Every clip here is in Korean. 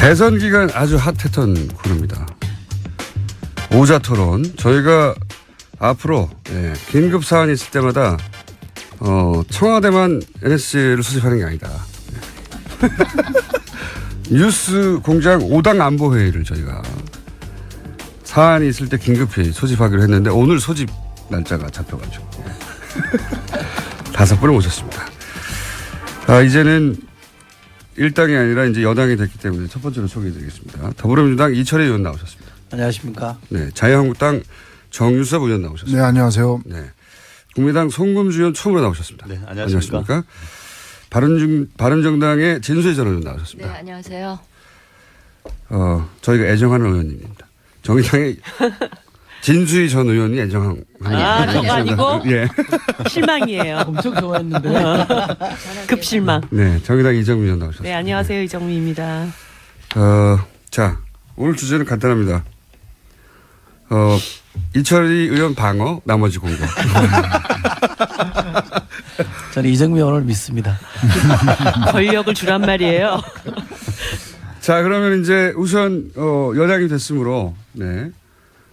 대선 기간 아주 핫했던 코너입니다. 오자토론. 저희가 앞으로 긴급 사안이 있을 때마다 청와대만 NSC를 수집하는 게 아니다. 뉴스 공장 5당 안보회의를 저희가 사안이 있을 때 긴급히 소집하기로 했는데 오늘 소집 날짜가 잡혀가지고 5분을 모셨습니다. 이제는 일당이 아니라 이제 여당이 됐기 때문에 첫 번째로 소개해드리겠습니다. 더불어민주당 이철희 의원 나오셨습니다. 안녕하십니까. 네, 자유한국당 정유섭 의원 나오셨습니다. 네, 안녕하세요. 네, 국민의당 송금주 의원 처음으로 나오셨습니다. 네, 안녕하십니까. 바른정당의 진수희 전 의원 나오셨습니다. 네, 안녕하세요. 저희가 애정하는 의원님입니다. 정의당의 진수희 전 의원이 애정하는. 그거 아니고? 예. 실망이에요. 엄청 좋아했는데. 급실망. 네, 정의당 이정미 의원 나오셨습니다. 네, 안녕하세요. 이정미입니다. 자, 오늘 주제는 간단합니다. 이철희 의원 방어, 나머지 공격. 저는 이정미 의원을 믿습니다. 권력을 주란 말이에요. 자, 그러면 이제 우선 여당이 됐으므로 네,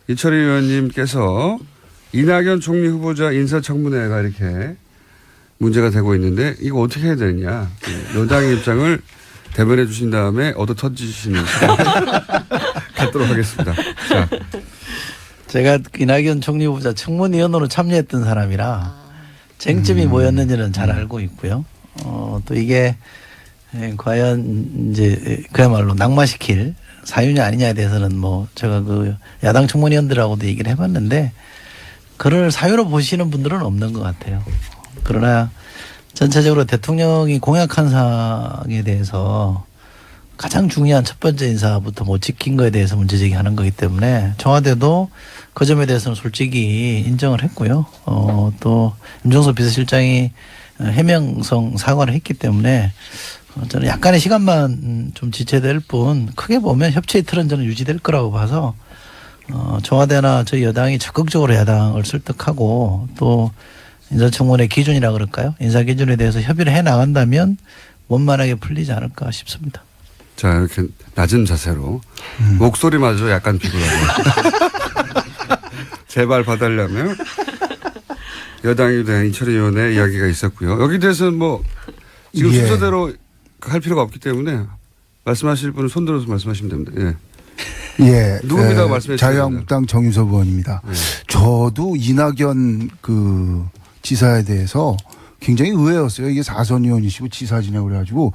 이철희 의원님께서 이낙연 총리 후보자 인사청문회가 이렇게 문제가 되고 있는데 이거 어떻게 해야 되느냐. 여당의 입장을 대변해 주신 다음에 얻어 터지시는 시간 갖도록 하겠습니다. 자. 제가 이낙연 총리 후보자 청문위원으로 참여했던 사람이라 쟁점이 뭐였는지는 잘 알고 있고요. 또 이게 과연 이제 그야말로 낙마시킬 사유냐 아니냐에 대해서는 뭐 제가 그 야당 청문위원들하고도 얘기를 해봤는데 그를 사유로 보시는 분들은 없는 것 같아요. 그러나 전체적으로 대통령이 공약한 사항에 대해서 가장 중요한 첫 번째 인사부터 못 지킨 거에 대해서 문제제기하는 거기 때문에 청와대도 그 점에 대해서는 솔직히 인정을 했고요. 또 임종석 비서실장이 해명성 사과를 했기 때문에 저는 약간의 시간만 좀 지체될 뿐 크게 보면 협치의 틀은 저는 유지될 거라고 봐서 청와대나 저희 여당이 적극적으로 야당을 설득하고 또 인사청문회 기준이라 그럴까요? 인사 기준에 대해서 협의를 해 나간다면 원만하게 풀리지 않을까 싶습니다. 자, 이렇게 낮은 자세로 목소리마저 약간 비굴하고 제발 봐달라며 여당에 대한 이철희 의원의 이야기가 있었고요. 여기 대해서는 뭐 지금 순서대로 할 필요가 없기 때문에 말씀하실 분은 손들어서 말씀하시면 됩니다. 예. 누굽니다고 말씀해 주세요. 자유한국당 정유섭 의원입니다. 저도 이낙연 그 지사에 대해서 굉장히 의외였어요. 이게 4선 의원이시고 지사 지내고 그래가지고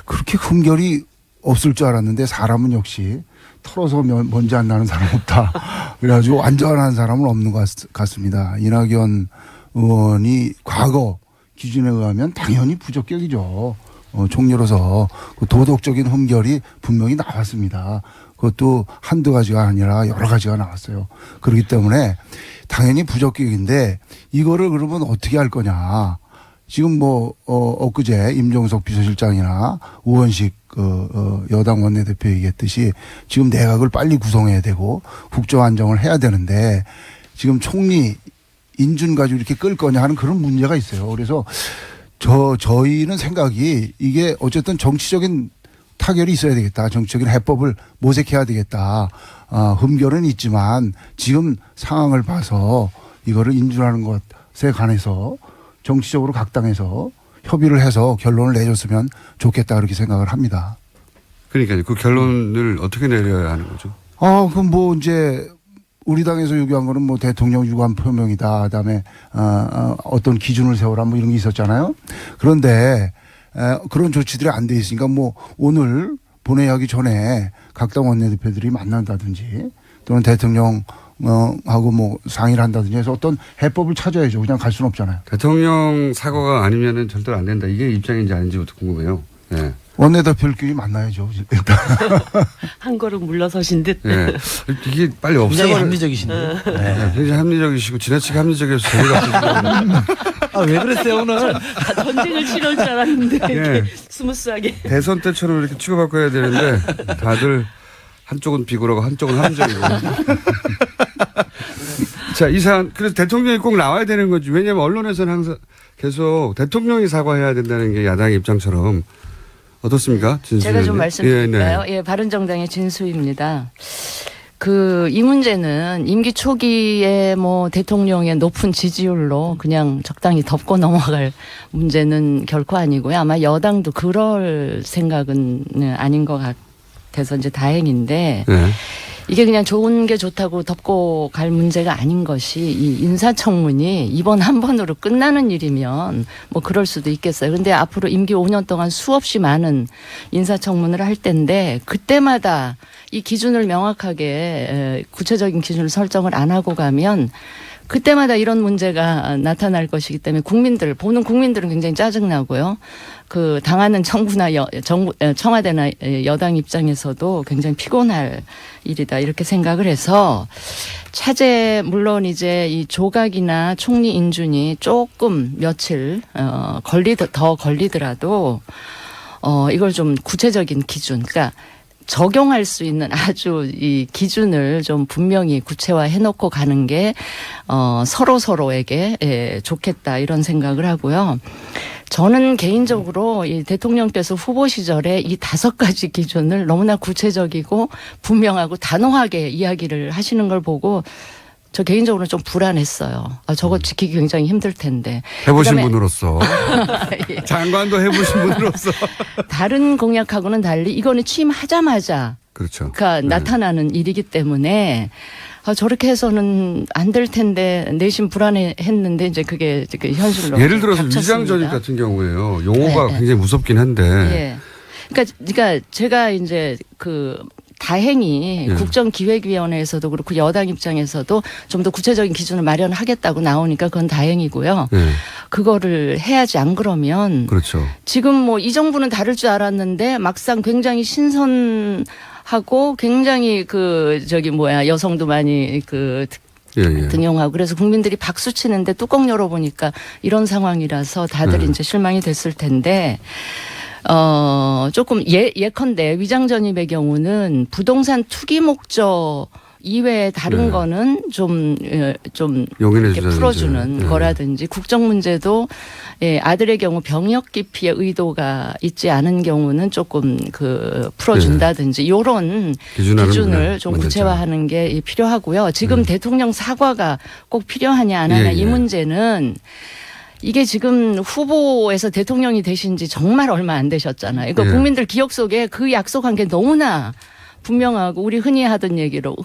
그렇게 흠결이 없을 줄 알았는데 사람은 역시 털어서 먼지 안 나는 사람 없다. 그래가지고 완전한 사람은 없는 것 같습니다. 이낙연 의원이 과거 기준에 의하면 당연히 부적격이죠. 총리로서 그 도덕적인 흠결이 분명히 나왔습니다. 그것도 한두 가지가 아니라 여러 가지가 나왔어요. 그렇기 때문에 당연히 부적격인데 이거를 그러면 어떻게 할 거냐. 지금 뭐 엊그제 임종석 비서실장이나 우원식 여당 원내대표 얘기했듯이 지금 내각을 빨리 구성해야 되고 국정안정을 해야 되는데 지금 총리 인준 가지고 이렇게 끌 거냐 하는 그런 문제가 있어요. 그래서 저희는 생각이 이게 어쨌든 정치적인 타결이 있어야 되겠다. 정치적인 해법을 모색해야 되겠다. 흠결은 있지만 지금 상황을 봐서 이거를 인준하는 것에 관해서 정치적으로 각 당에서 협의를 해서 결론을 내줬으면 좋겠다 그렇게 생각을 합니다. 그러니까요. 그 결론을 어떻게 내려야 하는 거죠? 그럼 뭐 이제 우리 당에서 요구한 거는 뭐 대통령 유감 표명이다. 그다음에 어떤 기준을 세워라 뭐 이런 게 있었잖아요. 그런데 그런 조치들이 안 돼 있으니까 뭐 오늘 본회의하기 전에 각 당 원내대표들이 만난다든지 또는 대통령 하고 뭐 상의를 한다든지 해서 어떤 해법을 찾아야죠. 그냥 갈 수는 없잖아요. 대통령 사과가 아니면은 절대로 안 된다. 이게 입장인지 아닌지부터 궁금해요. 네. 원내대표끼리 만나야죠. 일단. 한 걸음 물러서신 듯. 네. 이게 빨리 굉장히 없애버려. 합리적이신데요. 네. 굉장히 합리적이시고 지나치게 합리적이어서 재미가 왜 그랬어요 오늘? 전쟁을 치러올 줄 알았는데 이렇게 네. 스무스하게. 대선 때처럼 이렇게 치고받고 해야 되는데 다들 한쪽은 비굴하고 한쪽은 합리적이고. 자, 이 사안 그래서 대통령이 꼭 나와야 되는 거지. 왜냐하면 언론에서는 항상 계속 대통령이 사과해야 된다는 게 야당의 입장처럼 어떻습니까? 진수 제가 좀 의원님? 말씀드릴까요? 예, 네. 예, 바른정당의 진수입니다. 이 문제는 임기 초기에 뭐 대통령의 높은 지지율로 그냥 적당히 덮고 넘어갈 문제는 결코 아니고요. 아마 여당도 그럴 생각은 아닌 것 같아서 이제 다행인데 네. 이게 그냥 좋은 게 좋다고 덮고 갈 문제가 아닌 것이 이 인사청문이 이번 한 번으로 끝나는 일이면 뭐 그럴 수도 있겠어요. 근데 앞으로 임기 5년 동안 수없이 많은 인사청문을 할 텐데 그때마다 이 기준을 명확하게 구체적인 기준을 설정을 안 하고 가면 그때마다 이런 문제가 나타날 것이기 때문에 보는 국민들은 굉장히 짜증나고요. 당하는 정부나 청와대나 여당 입장에서도 굉장히 피곤할 일이다 이렇게 생각을 해서 차제 물론 이제 이 조각이나 총리 인준이 조금 며칠 더 걸리더라도 이걸 좀 구체적인 기준 그러니까 적용할 수 있는 아주 이 기준을 좀 분명히 구체화해 놓고 가는 게 서로에게 좋겠다 이런 생각을 하고요. 저는 개인적으로 이 대통령께서 후보 시절에 이 5가지 기준을 너무나 구체적이고 분명하고 단호하게 이야기를 하시는 걸 보고 저 개인적으로 좀 불안했어요. 저거 지키기 굉장히 힘들 텐데. 해보신 그다음에 분으로서. 예. 장관도 해보신 분으로서. 다른 공약하고는 달리 이거는 취임하자마자 그렇죠. 나타나는 일이기 때문에 저렇게 해서는 안 될 텐데 내심 불안했는데 이제 그게 현실로 예를 들어서 닥쳤습니다. 위장전입 같은 경우에요. 용어가 네. 굉장히 무섭긴 한데. 예. 그러니까 제가 이제 다행히 예. 국정기획위원회에서도 그렇고 여당 입장에서도 좀 더 구체적인 기준을 마련하겠다고 나오니까 그건 다행이고요. 네. 그거를 해야지 안 그러면 그렇죠. 지금 뭐 이 정부는 다를 줄 알았는데 막상 굉장히 신선하고 굉장히 여성도 많이 예. 등용하고 그래서 국민들이 박수 치는데 뚜껑 열어보니까 이런 상황이라서 다들 네. 이제 실망이 됐을 텐데 조금 예컨대 위장전입의 경우는 부동산 투기 목적 이외에 다른 네. 거는 좀 용인해 이렇게 주자든지. 풀어주는 네. 거라든지 국정 문제도 아들의 경우 병역 기피의 의도가 있지 않은 경우는 조금 풀어준다든지 이런 기준하는구나. 기준을 좀 문제점. 구체화하는 게 필요하고요. 지금 대통령 사과가 꼭 필요하냐 안 하냐 예, 이 예. 문제는 이게 지금 후보에서 대통령이 되신 지 정말 얼마 안 되셨잖아요. 그러니까 예. 국민들 기억 속에 그 약속한 게 너무나 분명하고 우리 흔히 하는 얘기로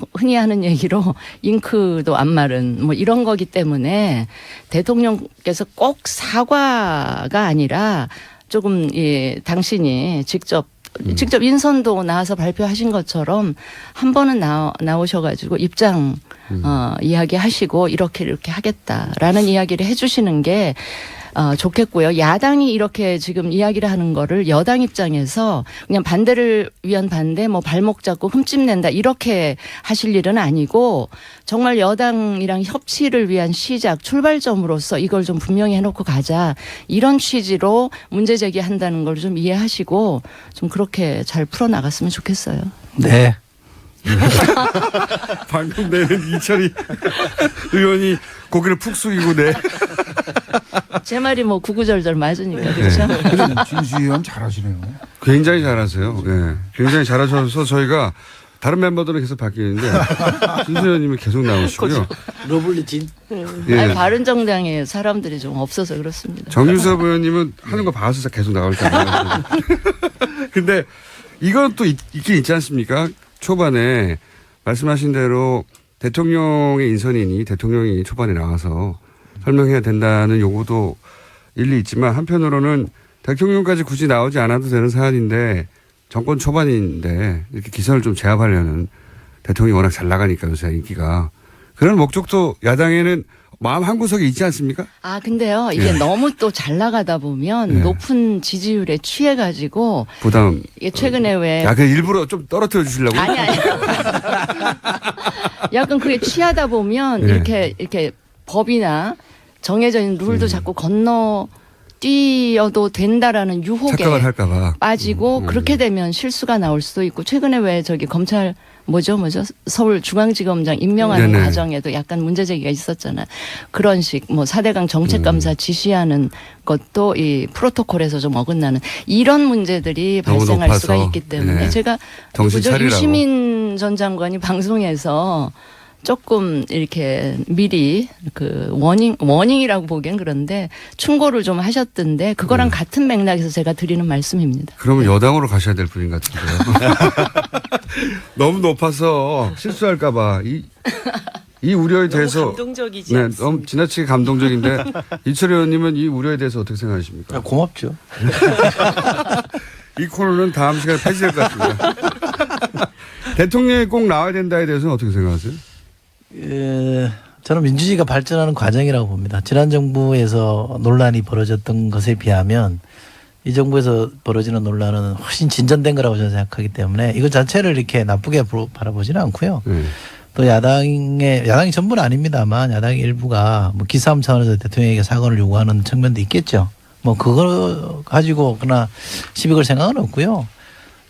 잉크도 안 마른 뭐 이런 거기 때문에 대통령께서 꼭 사과가 아니라 조금 당신이 직접 인선도 나와서 발표하신 것처럼 한 번은 나오셔가지고 입장 이야기하시고 이렇게 하겠다라는 이야기를 해주시는 게 좋겠고요. 야당이 이렇게 지금 이야기를 하는 거를 여당 입장에서 그냥 반대를 위한 반대, 뭐 발목 잡고 흠집낸다 이렇게 하실 일은 아니고 정말 여당이랑 협치를 위한 시작, 출발점으로서 이걸 좀 분명히 해놓고 가자 이런 취지로 문제 제기한다는 걸 좀 이해하시고 좀 그렇게 잘 풀어나갔으면 좋겠어요. 네. 방금 내는 이철이 의원이 고개를 푹 숙이고 제 말이 뭐 구구절절 맞으니까 그렇죠. 진수 의원 잘하시네요. 굉장히 잘하세요. 예. 굉장히 잘하셔서 저희가 다른 멤버들은 계속 바뀌는데 진수 의원님이 계속 나오시고요. 러블리 예. 아니, 바른정당에 사람들이 좀 없어서 그렇습니다. 정유섭 의원님은 하는 거 봐서 계속 나올 거예요. 근데 이건 또 있긴 있지 않습니까? 초반에 말씀하신 대로 대통령의 인선이니 대통령이 초반에 나와서 설명해야 된다는 요구도 일리 있지만 한편으로는 대통령까지 굳이 나오지 않아도 되는 사안인데 정권 초반인데 이렇게 기선을 좀 제압하려는 대통령이 워낙 잘 나가니까 요새 인기가 그런 목적도 야당에는 마음 한구석에 있지 않습니까? 근데요 이게 너무 또 잘 나가다 보면 높은 지지율에 취해가지고 부담. 이게 최근에 왜 그 일부러 좀 떨어뜨려 주시려고? 아니. 약간 그게 취하다 보면 네. 이렇게 법이나 정해져 있는 룰도 자꾸 뛰어도 된다라는 유혹에 착각을 할까봐. 빠지고 그렇게 되면 실수가 나올 수도 있고 최근에 왜 검찰 서울중앙지검장 임명하는 네네. 과정에도 약간 문제 제기가 있었잖아요. 그런 식 뭐 4대강 정책감사 지시하는 것도 이 프로토콜에서 좀 어긋나는 이런 문제들이 너무 발생할 높아서. 수가 있기 때문에 네. 제가 정신 차리라고. 유시민 전 장관이 방송에서 조금 이렇게 미리 그 워닝이라고 보기엔 그런데 충고를 좀 하셨던데 그거랑 네. 같은 맥락에서 제가 드리는 말씀입니다. 그러면 여당으로 가셔야 될 분인 것 같은데요. 너무 높아서 실수할까봐 이 우려에 너무 대해서 감동적이지 네, 않습니까? 너무 지나치게 감동적인데 이철희 의원님은 이 우려에 대해서 어떻게 생각하십니까? 고맙죠. 이 코너는 다음 시간에 폐지될 것 같습니다. 대통령이 꼭 나와야 된다에 대해서는 어떻게 생각하세요? 저는 민주주의가 발전하는 과정이라고 봅니다. 지난 정부에서 논란이 벌어졌던 것에 비하면 이 정부에서 벌어지는 논란은 훨씬 진전된 거라고 저는 생각하기 때문에 이것 자체를 이렇게 나쁘게 바라보지는 않고요. 네. 또 야당이 전부는 아닙니다만 야당의 일부가 뭐 기싸움 차원에서 대통령에게 사과를 요구하는 측면도 있겠죠. 뭐 그걸 가지고 그러나 시비 걸 생각은 없고요.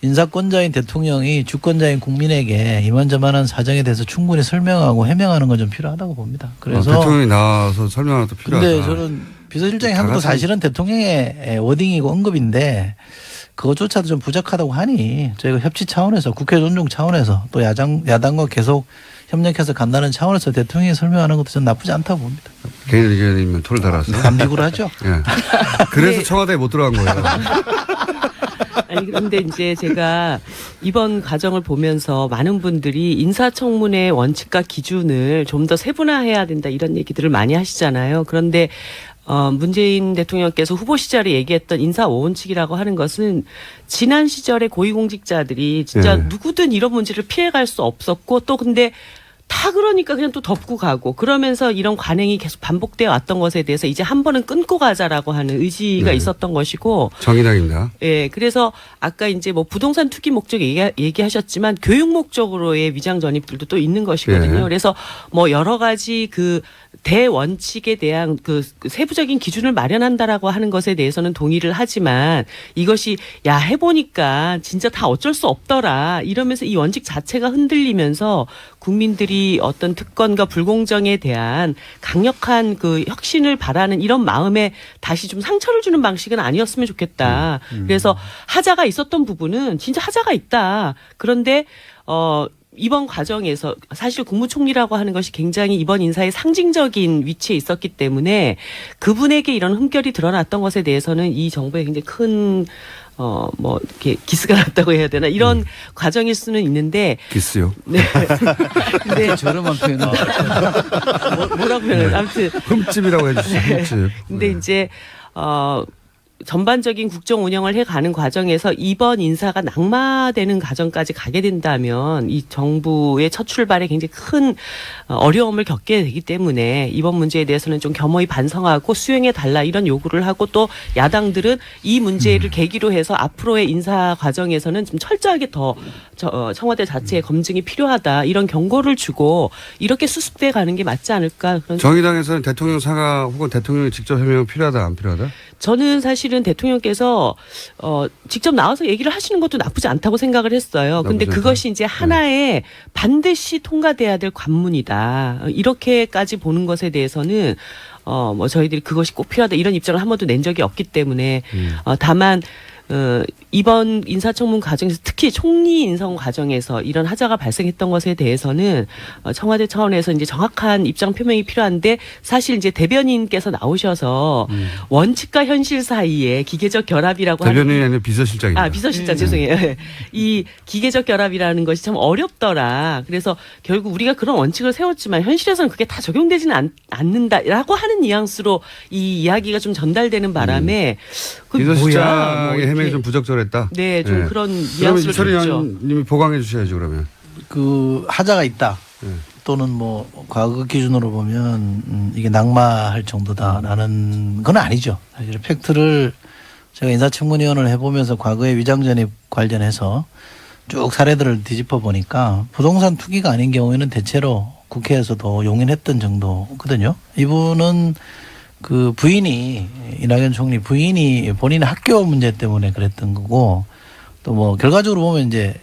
인사권자인 대통령이 주권자인 국민에게 이만저만한 사정에 대해서 충분히 설명하고 해명하는 건 좀 필요하다고 봅니다. 그래서 대통령이 나와서 설명하는 것도 필요하다. 근데 저는 비서실장이 한 것도 사실은 대통령의 워딩이고 언급인데 그것조차도 좀 부족하다고 하니 저희가 협치 차원에서 국회 존중 차원에서 또 야당과 계속 협력해서 간다는 차원에서 대통령이 설명하는 것도 전 나쁘지 않다고 봅니다. 개인 의견이면 토를 달아서. 감비구를 하죠. 예. 그래서 네. 청와대에 못 들어간 거예요. 아니 그런데 이제 제가 이번 과정을 보면서 많은 분들이 인사청문회 원칙과 기준을 좀 더 세분화해야 된다 이런 얘기들을 많이 하시잖아요. 그런데 문재인 대통령께서 후보 시절에 얘기했던 인사 5원칙이라고 하는 것은 지난 시절에 고위공직자들이 진짜 네. 누구든 이런 문제를 피해갈 수 없었고 또 근데 다 그러니까 그냥 또 덮고 가고 그러면서 이런 관행이 계속 반복되어 왔던 것에 대해서 이제 한 번은 끊고 가자라고 하는 의지가 네. 있었던 것이고 정의당입니다. 예, 그래서 아까 이제 뭐 부동산 투기 목적 얘기하셨지만 교육 목적으로의 위장 전입들도 또 있는 것이거든요. 예. 그래서 뭐 여러 가지 그 대원칙에 대한 그 세부적인 기준을 마련한다라고 하는 것에 대해서는 동의를 하지만 이것이 야 해보니까 진짜 다 어쩔 수 없더라 이러면서 이 원칙 자체가 흔들리면서 국민들이 어떤 특권과 불공정에 대한 강력한 그 혁신을 바라는 이런 마음에 다시 좀 상처를 주는 방식은 아니었으면 좋겠다. 그래서 하자가 있었던 부분은 진짜 하자가 있다. 그런데 이번 과정에서 사실 국무총리라고 하는 것이 굉장히 이번 인사의 상징적인 위치에 있었기 때문에 그분에게 이런 흠결이 드러났던 것에 대해서는 이 정부에 굉장히 큰 뭐 이렇게 기스가 났다고 해야 되나 이런 과정일 수는 있는데 기스요. 네. 근데 저렴한 표현은 뭐라고 표현을 아무튼 흠집이라고 해주시죠. 흠집. 근데 이제 전반적인 국정 운영을 해가는 과정에서 이번 인사가 낙마되는 과정까지 가게 된다면 이 정부의 첫 출발에 굉장히 큰 어려움을 겪게 되기 때문에 이번 문제에 대해서는 좀 겸허히 반성하고 수용해 달라 이런 요구를 하고 또 야당들은 이 문제를 계기로 해서 앞으로의 인사 과정에서는 좀 철저하게 더 청와대 자체의 검증이 필요하다 이런 경고를 주고 이렇게 수습돼 가는 게 맞지 않을까 그런 정의당에서는 대통령 사과 혹은 대통령이 직접 해명 필요하다 안 필요하다? 저는 사실은 대통령께서 직접 나와서 얘기를 하시는 것도 나쁘지 않다고 생각을 했어요. 근데 나쁘지 그것이 이제 하나의 반드시 통과돼야 될 관문이다. 이렇게까지 보는 것에 대해서는 뭐 저희들이 그것이 꼭 필요하다 이런 입장을 한 번도 낸 적이 없기 때문에 다만 이번 인사청문 과정에서 특히 총리 인선 과정에서 이런 하자가 발생했던 것에 대해서는 청와대 차원에서 이제 정확한 입장 표명이 필요한데 사실 이제 대변인께서 나오셔서 원칙과 현실 사이에 기계적 결합이라고 하는 대변인이 아니라 비서실장입니다. 비서실장 죄송해요. 이 기계적 결합이라는 것이 참 어렵더라. 그래서 결국 우리가 그런 원칙을 세웠지만 현실에서는 그게 다 적용되지는 않는다라고 하는 뉘앙스로 이 이야기가 좀 전달되는 바람에 그게 뭐야? 뭐 비서실장의 해명이 이렇게. 좀 부적절했다. 네, 좀 네. 그런 그러면 뉘앙스를 이철희 줬죠. 의원님이 보강해 주셔야죠 그러면. 그 하자가 있다. 또는 뭐 과거 기준으로 보면 이게 낙마할 정도다라는 건 아니죠. 사실 팩트를 제가 인사청문위원을 해보면서 과거의 위장전입 관련해서 쭉 사례들을 뒤집어 보니까 부동산 투기가 아닌 경우에는 대체로 국회에서도 용인했던 정도거든요. 이분은 그 부인이 이낙연 총리 부인이 본인의 학교 문제 때문에 그랬던 거고 또 뭐 결과적으로 보면 이제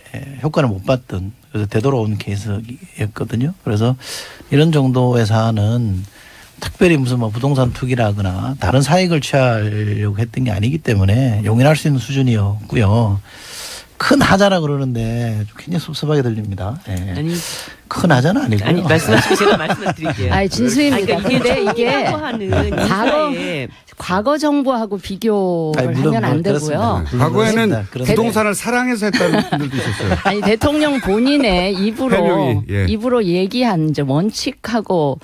효과를 못 봤던 그래서 되돌아온 케이스였거든요. 그래서 이런 정도의 사안은 특별히 무슨 뭐 부동산 투기라거나 다른 사익을 취하려고 했던 게 아니기 때문에 용인할 수 있는 수준이었고요. 큰 하자라 그러는데 좀 굉장히 섭섭하게 들립니다. 예. 아니, 큰 하자는 아니고요. 아니 말씀하시고 제가 말씀을 드릴게요. 아니 진수입니다. 아니, 근데 이게 청이라고 하는 과거 인사에 과거 정부하고 비교를 아니, 물론 하면 안 그렇습니다. 되고요. 물론 과거에는 그렇습니다. 그런데 부동산을 사랑해서 했다는 분들도 있었어요. 아니 대통령 본인의 입으로 해명이, 예. 입으로 얘기한 이제 원칙하고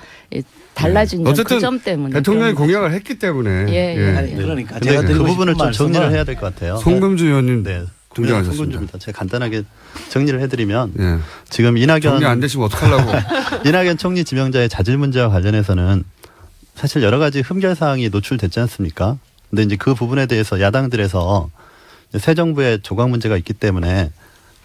달라진 점 어쨌든 그 점 때문에 대통령이 그런 공약을 했기 때문에 예, 예. 아니, 그러니까 근데 제가 그 드리고 부분을 싶은 좀 정리를 말씀은 해야 될 것 같아요. 송금주 의원님 네. 등장하셨습니다. 송금주입니다. 제가 간단하게 정리를 해드리면 예. 지금 이낙연 정리 안 되시면 어떡하려고. 이낙연 총리 지명자의 자질 문제와 관련해서는 사실 여러 가지 흠결 사항이 노출됐지 않습니까? 근데 이제 그 부분에 대해서 야당들에서 새 정부의 조각 문제가 있기 때문에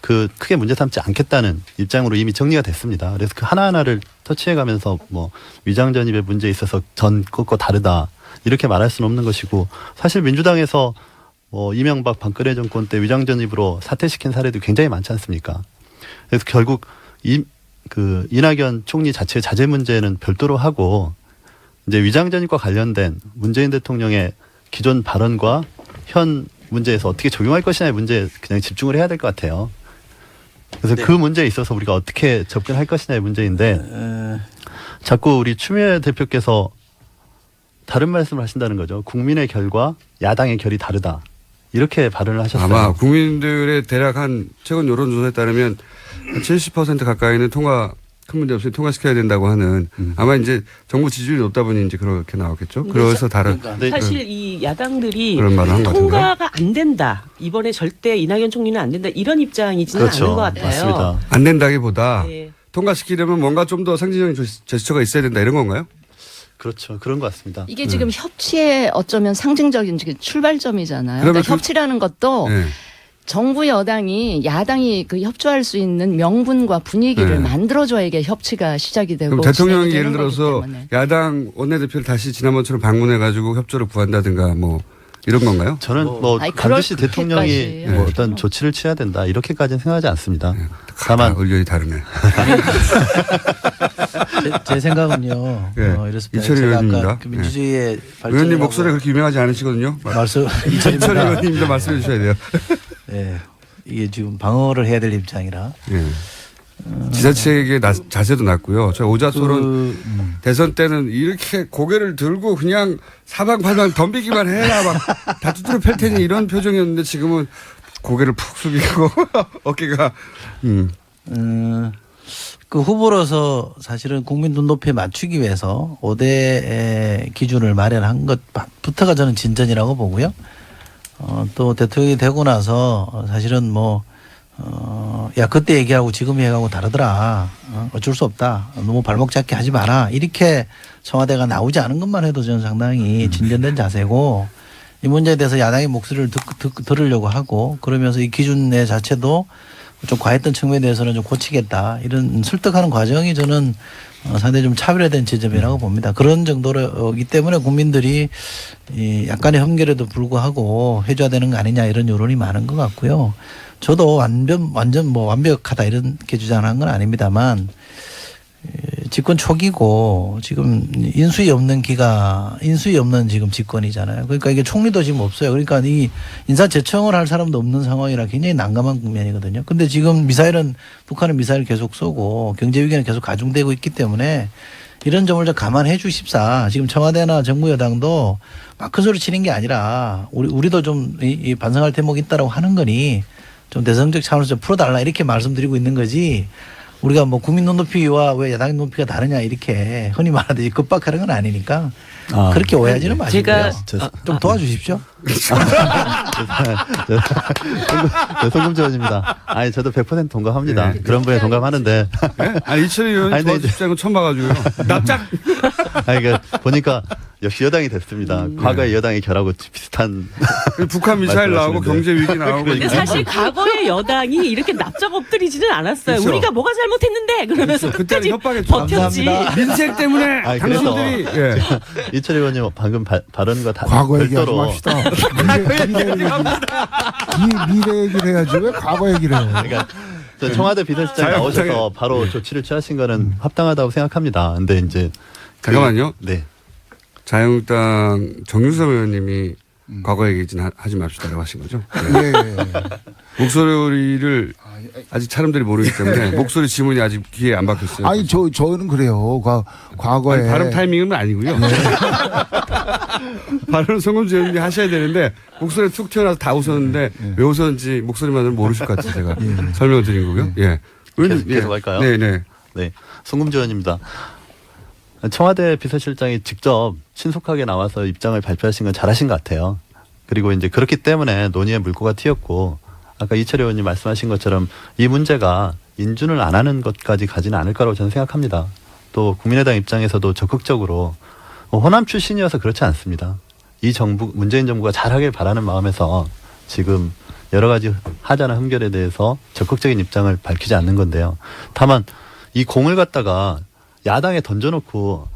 그 크게 문제 삼지 않겠다는 입장으로 이미 정리가 됐습니다. 그래서 그 하나하나를 터치해가면서 뭐 위장 전입의 문제에 있어서 전 것과 다르다 이렇게 말할 수는 없는 것이고 사실 민주당에서 뭐 이명박 박근혜 정권 때 위장 전입으로 사퇴시킨 사례도 굉장히 많지 않습니까? 그래서 결국 그 이낙연 총리 자체의 자제 문제는 별도로 하고 이제 위장 전입과 관련된 문재인 대통령의 기존 발언과 현 문제에서 어떻게 적용할 것이냐의 문제에 그냥 집중을 해야 될 것 같아요. 그래서 네. 그 문제에 있어서 우리가 어떻게 접근할 것이냐의 문제인데 자꾸 우리 추미애 대표께서 다른 말씀을 하신다는 거죠. 국민의 결과 야당의 결이 다르다. 이렇게 발언을 하셨어요. 아마 국민들의 대략 한 최근 여론조사에 따르면 한 70% 가까이는 큰 문제 없이 통과시켜야 된다고 하는 아마 이제 정부 지지율이 높다 보니 이제 그렇게 나왔겠죠. 그래서 다른 네. 사실 이 야당들이 그런 말을 한 것 같은데요. 통과가 안 된다. 이번에 절대 이낙연 총리는 안 된다. 이런 입장이지는 그렇죠. 않은 것 같아요. 맞습니다. 안 된다기보다 네. 통과시키려면 뭔가 좀 더 상징적인 제스처가 있어야 된다 이런 건가요? 그렇죠. 그런 것 같습니다. 이게 지금 협치의 어쩌면 상징적인 출발점이잖아요. 그러면 그러니까 협치라는 것도 네. 정부 여당이 야당이 그 협조할 수 있는 명분과 분위기를 네. 만들어줘야 이게 협치가 시작이 되고 그럼 대통령이 진행이 예를 되는 거기 들어서 때문에. 야당 원내대표를 다시 지난번처럼 방문해가지고 협조를 구한다든가 뭐 이런 건가요? 저는 뭐 아니, 그럴 반드시 대통령이 그렇게까지. 뭐 네. 어떤 조치를 취해야 된다 이렇게까지는 생각하지 않습니다. 다만 다만 의견이 다르네. 제 생각은요. 예. 이렇습니다. 이철희 제가 의원입니다. 아까 그 민주주의의 의원님 목소리 그렇게 유명하지 않으시거든요. 말씀 이철희 의원님도 말씀해 주셔야 돼요. 예. 이게 지금 방어를 해야 될 입장이라. 예. 지자체의 자세도 낮고요. 저 오자솔은 대선 때는 이렇게 고개를 들고 그냥 사방팔방 덤비기만 해라 막 다 두드려 팰 테니 이런 표정이었는데 지금은 고개를 푹 숙이고 어깨가 그 후보로서 사실은 국민 눈높이에 맞추기 위해서 5대 기준을 마련한 것부터가 저는 진전이라고 보고요. 또 대통령이 되고 나서 사실은 야, 그때 얘기하고 지금 얘기하고 다르더라. 어쩔 수 없다. 너무 발목 잡기 하지 마라. 이렇게 청와대가 나오지 않은 것만 해도 저는 상당히 진전된 자세고 이 문제에 대해서 야당의 목소리를 들으려고 하고 그러면서 이 기준의 자체도 좀 과했던 측면에 대해서는 좀 고치겠다. 이런 설득하는 과정이 저는 상당히 좀 차별화된 지점이라고 봅니다. 그런 정도로기 때문에 국민들이 이 약간의 흠결에도 불구하고 해줘야 되는 거 아니냐 이런 여론이 많은 것 같고요. 저도 완전 뭐 완벽하다 이렇게 주장하는 건 아닙니다만 집권 초기고 지금 인수위 없는 지금 집권이잖아요. 그러니까 이게 총리도 지금 없어요. 그러니까 이 인사 제청을 할 사람도 없는 상황이라 굉장히 난감한 국면이거든요. 근데 지금 북한은 미사일 계속 쏘고 경제 위기는 계속 가중되고 있기 때문에 이런 점을 좀 감안해 주십사. 지금 청와대나 정부 여당도 막 큰 소리 치는 게 아니라 우리도 좀 반성할 대목이 있다라고 하는 거니 좀 대성적 차원에서 좀 풀어달라 이렇게 말씀드리고 있는 거지. 우리가 뭐 국민 눈높이와 왜 야당 눈높이가 다르냐 이렇게 흔히 말하듯이 급박하는 건 아니니까 그렇게 오해하지는 마시고요. 좀 도와주십시오. 송금주 의원입니다. 아니 저도 100% 동감합니다. 그런 분에 동감하는데. 네? 아니 이철희 의원이 아니, 근데 도와주시는 건 처음 봐가지고요. 납작. 아니 그러니까 보니까 역시 여당이 됐습니다. 과거의 여당의 결하고 비슷한. 북한 미사일 나오고 말씀하시는데. 경제 위기 나오고. 근데 사실 과거의 여당이 이렇게 납작 엎드리지는 않았어요. 그렇죠. 우리가 뭐가 잘못했는데 그러면서 그렇죠. 그때는 끝까지 협박했죠. 버텼지. 감사합니다. 민생 때문에 아니, 그래서 당신들이 예. 이철희 의원님 방금 발언과 과거 얘기하지 별도로 맙시다. 미래 얘기를 해야지 왜 과거 얘기를 해. 그러니까 저 청와대 비서실장이 자유한국당에- 나오셔서 바로 조치를 취하신 거는 합당하다고 생각합니다. 근데 이제 잠깐만요. 네. 자유한국당 정유섭 의원님이 과거 얘기 좀 하지 맙시다라고 하신 거죠. 네. 예. 목소리를 아직 사람들이 모르기 때문에 목소리 지문이 아직 귀에 안 박혔어요. 아니 저는 그래요. 과거에 아니, 발음 타이밍은 아니고요. 발음 송금주 의원님이 하셔야 되는데 목소리 툭 튀어나와서 다 웃었는데 왜 웃었는지 목소리만은 모르실 것 같아서 제가 설명을 드린 거고요. 예. 계속 할까요? 네네. 네. 송금주 의원입니다. 청와대 비서실장이 직접 신속하게 나와서 입장을 발표하신 건 잘하신 것 같아요. 그리고 이제 그렇기 때문에 논의의 물꼬가 튀었고 아까 이철희 의원님 말씀하신 것처럼 이 문제가 인준을 안 하는 것까지 가지는 않을 거라고 저는 생각합니다. 또 국민의당 입장에서도 적극적으로 호남 출신이어서 그렇지 않습니다. 이 정부, 문재인 정부가 잘하길 바라는 마음에서 지금 여러 가지 하자나 흠결에 대해서 적극적인 입장을 밝히지 않는 건데요. 다만 이 공을 갖다가 야당에 던져놓고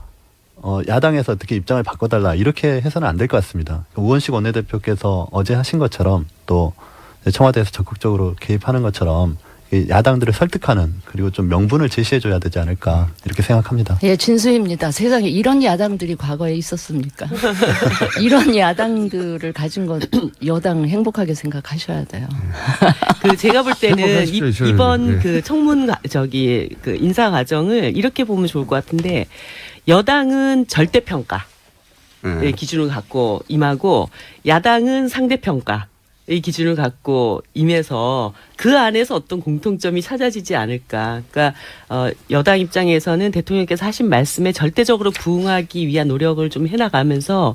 야당에서 어떻게 입장을 바꿔달라 이렇게 해서는 안 될 것 같습니다. 우원식 원내대표께서 어제 하신 것처럼 또 청와대에서 적극적으로 개입하는 것처럼 야당들을 설득하는 그리고 좀 명분을 제시해줘야 되지 않을까 이렇게 생각합니다. 예, 진수입니다. 세상에 이런 야당들이 과거에 있었습니까? 이런 야당들을 가진 건 여당 행복하게 생각하셔야 돼요. 그 제가 볼 때는 행복하십시오, 이철 이번 의원님. 그 청문 그 인사 과정을 이렇게 보면 좋을 것 같은데 여당은 절대 평가의 네. 기준을 갖고 임하고 야당은 상대 평가. 이 기준을 갖고 임해서 그 안에서 어떤 공통점이 찾아지지 않을까. 그러니까 여당 입장에서는 대통령께서 하신 말씀에 절대적으로 부응하기 위한 노력을 좀 해나가면서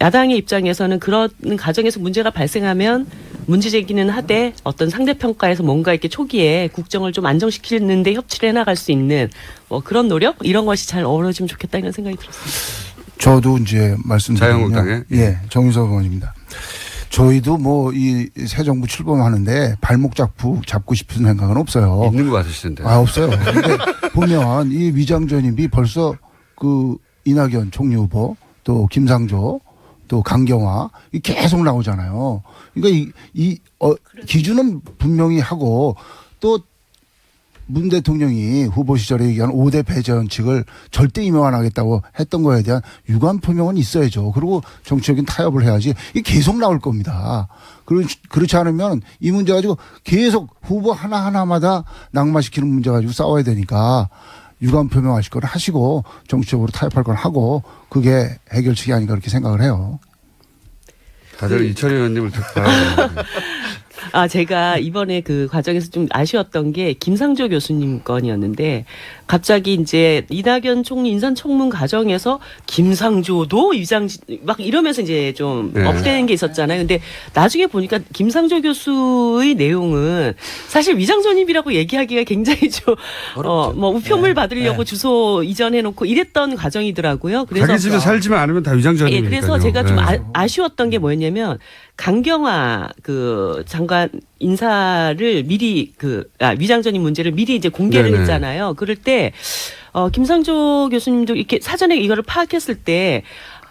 야당의 입장에서는 그런 과정에서 문제가 발생하면 문제 제기는 하되 어떤 상대 평가에서 뭔가 이렇게 초기에 국정을 좀 안정시키는데 협치를 해나갈 수 있는 뭐 그런 노력 이런 것이 잘 어우러지면 좋겠다 이런 생각이 들었습니다. 저도 이제 말씀드리면 자유한국당에? 예, 정유섭 의원입니다. 저희도 뭐 이 새 정부 출범하는데 발목 잡고 싶은 생각은 없어요. 있는 거 같으시던데. 없어요. 근데 보면 이 위장전입이 벌써 그 이낙연 총리 후보 또 김상조 또 강경화 이 계속 나오잖아요. 그러니까 기준은 분명히 하고 또 문 대통령이 후보 시절에 얘기한 5대 배제 원칙을 절대 임명 안 하겠다고 했던 거에 대한 유감 표명은 있어야죠. 그리고 정치적인 타협을 해야지. 이게 계속 나올 겁니다. 그렇지 않으면 이 문제 가지고 계속 후보 하나하나마다 낙마시키는 문제 가지고 싸워야 되니까 유감 표명하실 걸 하시고 정치적으로 타협할 걸 하고 그게 해결책이 아닌가 그렇게 생각을 해요. 다들 이철희 의원님을 바라보는 제가 이번에 그 과정에서 좀 아쉬웠던 게 김상조 교수님 건이었는데 갑자기 이제 이낙연 총리 인사청문 과정에서 김상조도 막 이러면서 이제 좀 네. 업되는 게 있었잖아요. 근데 나중에 보니까 김상조 교수의 내용은 사실 위장전입이라고 얘기하기가 굉장히 좀 뭐 우편물 받으려고 주소 이전해놓고 이랬던 과정이더라고요. 그래서 자기 집에 살지만 않으면 다 위장전이니까요. 예, 그래서 제가 좀 네. 아쉬웠던 게 뭐였냐면 강경화 그 장관 인사를 미리 위장전입 문제를 미리 이제 공개를 네네. 했잖아요. 그럴 때 김상조 교수님도 이렇게 사전에 이거를 파악했을 때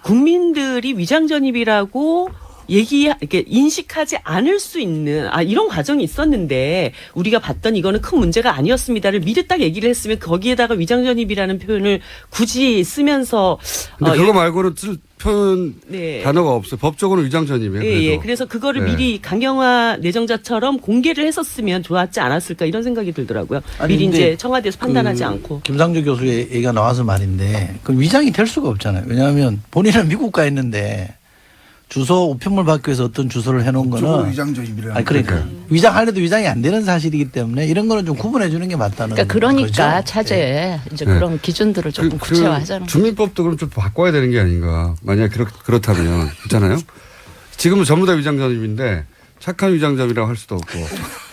국민들이 위장전입이라고 이렇게 인식하지 않을 수 있는 이런 과정이 있었는데 우리가 봤던 이거는 큰 문제가 아니었습니다를 미리 딱 얘기를 했으면 거기에다가 위장전입이라는 표현을 굳이 쓰면서 근데 그거 말고는 쓸 표현 네. 단어가 없어요. 법적으로는 위장전입이에요. 예. 그래서 그거를 네. 미리 강경화 내정자처럼 공개를 했었으면 좋았지 않았을까 이런 생각이 들더라고요. 아니, 미리 근데 이제 청와대에서 판단하지 않고. 김상조 교수의 얘기가 나와서 말인데 그 위장이 될 수가 없잖아요. 왜냐하면 본인은 미국 가 있는데 주소 우편물 받기 위해서 어떤 주소를 해놓은 거는 위장전입이라는 아니 그러니까 위장하려도 위장이 안 되는 사실이기 때문에 이런 거는 좀 구분해 주는 게 맞다는 그러니까 거죠. 차제에 이제 네. 그런 기준들을 조금 구체화하자는 거죠. 주민법도 그럼 좀 바꿔야 되는 게 아닌가. 만약에 그렇다면 있잖아요. 지금은 전부 다 위장전입인데 착한 위장전이라고 할 수도 없고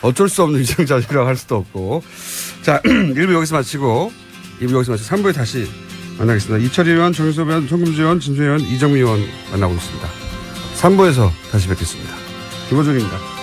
어쩔 수 없는 위장전이라고 할 수도 없고. 자, 1부 여기서 마치고 2부 여기서 마치고 3부에 다시 만나겠습니다. 이철희 의원, 정유섭 의원, 송금주 의원, 진수 의원, 이정미 의원 만나고 있습니다. 3부에서 다시 뵙겠습니다. 김호준입니다.